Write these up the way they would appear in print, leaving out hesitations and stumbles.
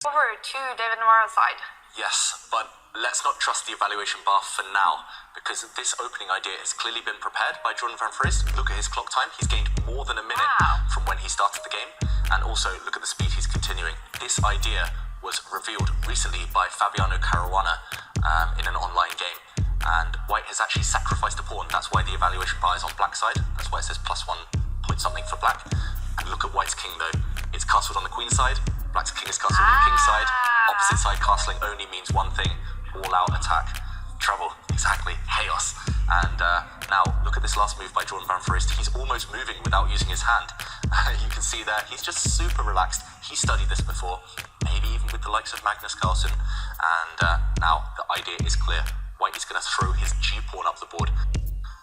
Over to David Navara's side. Yes, but let's not trust the evaluation bar for now, because this opening idea has clearly been prepared by Jorden Van Foreest. Look at his clock time. He's gained more than a minute from when he started the game. And also, look at the speed he's continuing. This idea was revealed recently by Fabiano Caruana in an online game. And White has actually sacrificed a pawn. That's why the evaluation bar is on black side. That's why it says +1 point something for black. And look at White's king though. It's castled on the queen side. Black's king is castled on the king side. Opposite side castling only means one thing: all-out attack. Trouble, exactly, chaos. And now, look at this last move by Jorden Van Foreest. He's almost moving without using his hand. You can see there, he's just super relaxed. He studied this before, maybe even with the likes of Magnus Carlsen. And now, the idea is clear. White is going to throw his g-pawn up the board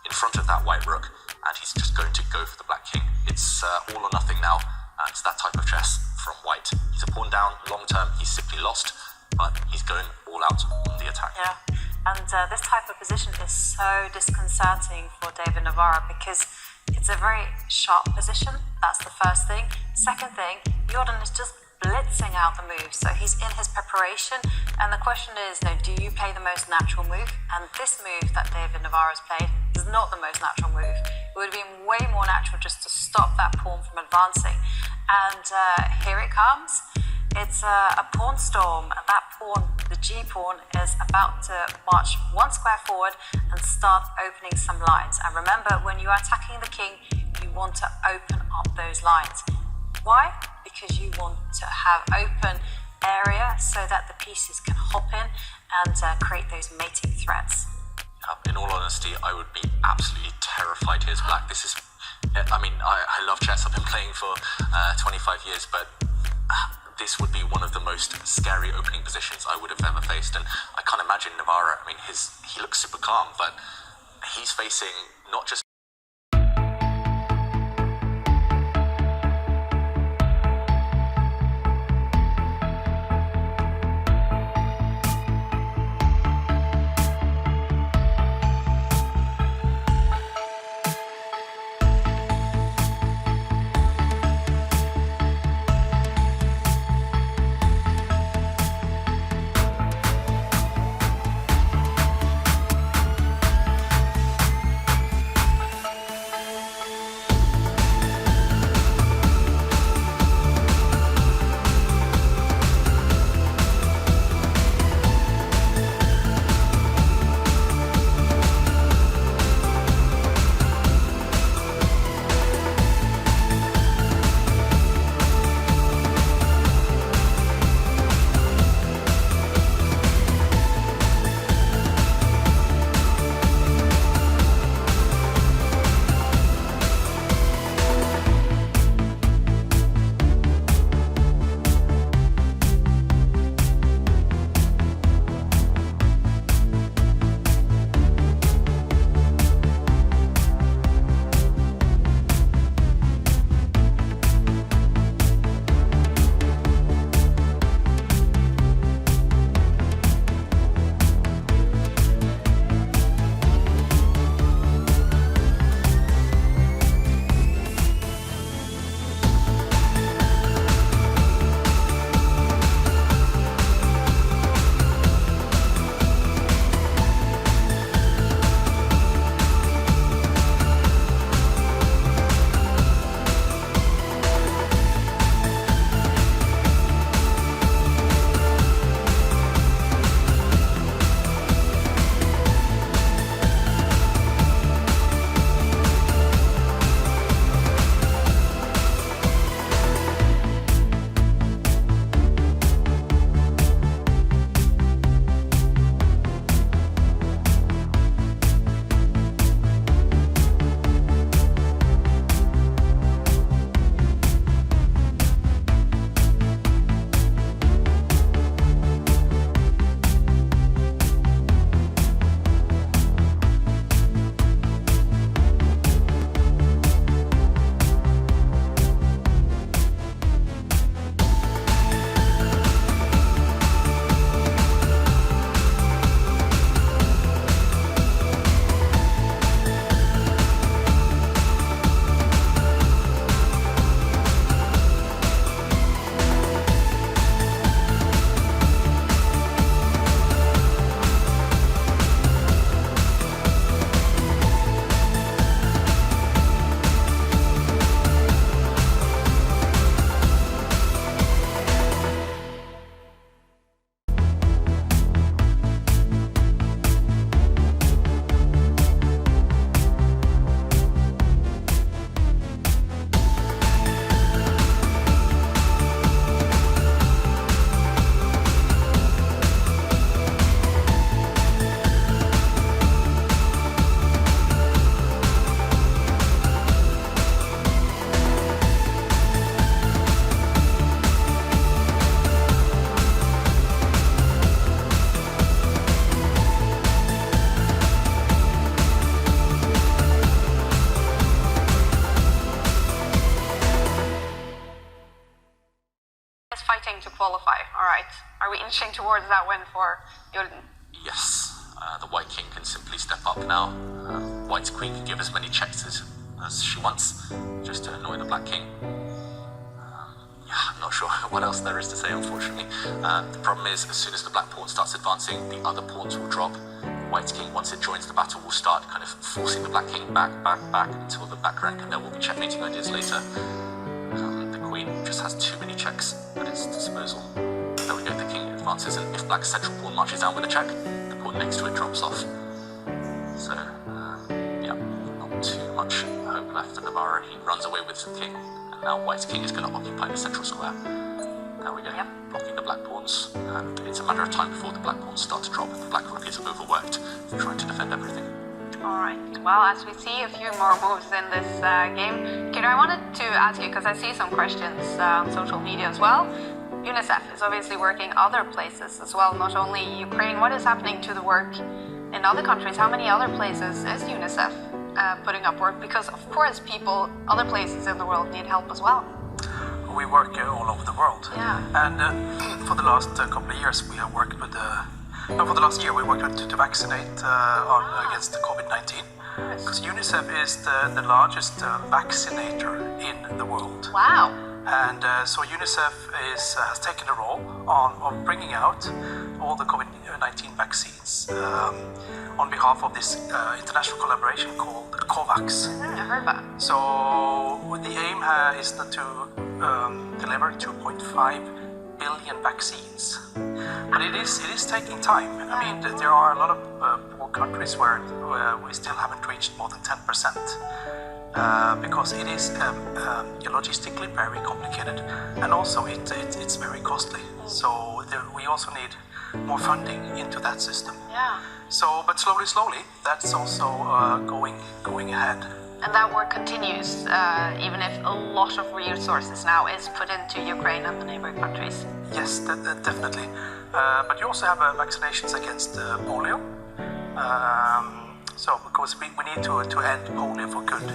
in front of that white rook, and he's just going to go for the black king. It's all or nothing now. It's that type of chess from White. He's a pawn down, long term, he's simply lost, but he's going all out on the attack. Yeah, and this type of position is so disconcerting for David Navara because it's a very sharp position. That's the first thing. Second thing, Jorden is just blitzing out the moves, so he's in his preparation, and the question is, do you play the most natural move? And this move that David Navara's played is not the most natural move. It would have been way more natural just to stop that pawn from advancing. And here it comes. It's a pawn storm. That pawn, the g-pawn, is about to march one square forward and start opening some lines. And remember, when you are attacking the king, you want to open up those lines. Why? Because you want to have open area so that the pieces can hop in and create those mating threats. In all honesty, I would be absolutely terrified here as black. This is, I mean, I love chess. I've been playing for 25 years, but this would be one of the most scary opening positions I would have ever faced. And I can't imagine Navara. I mean, he looks super calm, but he's facing not just Are we inching towards that win for Jorden? Yes. The white king can simply step up now. White's queen can give as many checks as she wants, just to annoy the black king. I'm not sure what else there is to say, unfortunately. The problem is, as soon as the black pawn starts advancing, the other pawns will drop. White's king, once it joins the battle, will start kind of forcing the black king back, until the back rank, and there will be checkmating ideas later. The queen just has too many checks at its disposal. There we go, the king advances, and if black's central pawn marches down with a check, the pawn next to it drops off. So, not too much hope left for Navara. He runs away with the king, and now white's king is going to occupy the central square. There we go, blocking the black pawns, and it's a matter of time before the black pawns start to drop. The black rook is overworked, trying to defend everything. Alright, well, as we see a few more moves in this game, Kiddo, I wanted to ask you, because I see some questions on social media as well. UNICEF is obviously working other places as well, not only Ukraine. What is happening to the work in other countries? How many other places is UNICEF putting up work? Because, of course, people, other places in the world need help as well. We work all over the world. Yeah. And for the last couple of years, we have worked with for the last year, we worked with to vaccinate against COVID-19. Because UNICEF is the largest vaccinator in the world. Wow. And so UNICEF has taken the role of bringing out all the COVID-19 vaccines on behalf of this international collaboration called COVAX. I heard about it. So the aim is to deliver 2.5 billion vaccines. But it is taking time. I mean, there are a lot of poor countries where we still haven't reached more than 10%. Because it is logistically very complicated, and also it's very costly. So we also need more funding into that system. Yeah. So, but slowly, that's also going ahead. And that work continues, even if a lot of resources now is put into Ukraine and the neighboring countries. Yes, definitely. But you also have vaccinations against polio. So, because we need to end polio for good.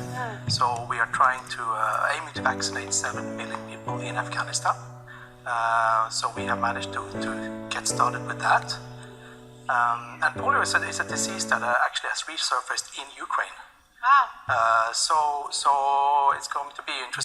So we are trying to aiming to vaccinate 7 million people in Afghanistan. So we have managed to get started with that. And polio is a disease that actually has resurfaced in Ukraine. Wow. So it's going to be interesting.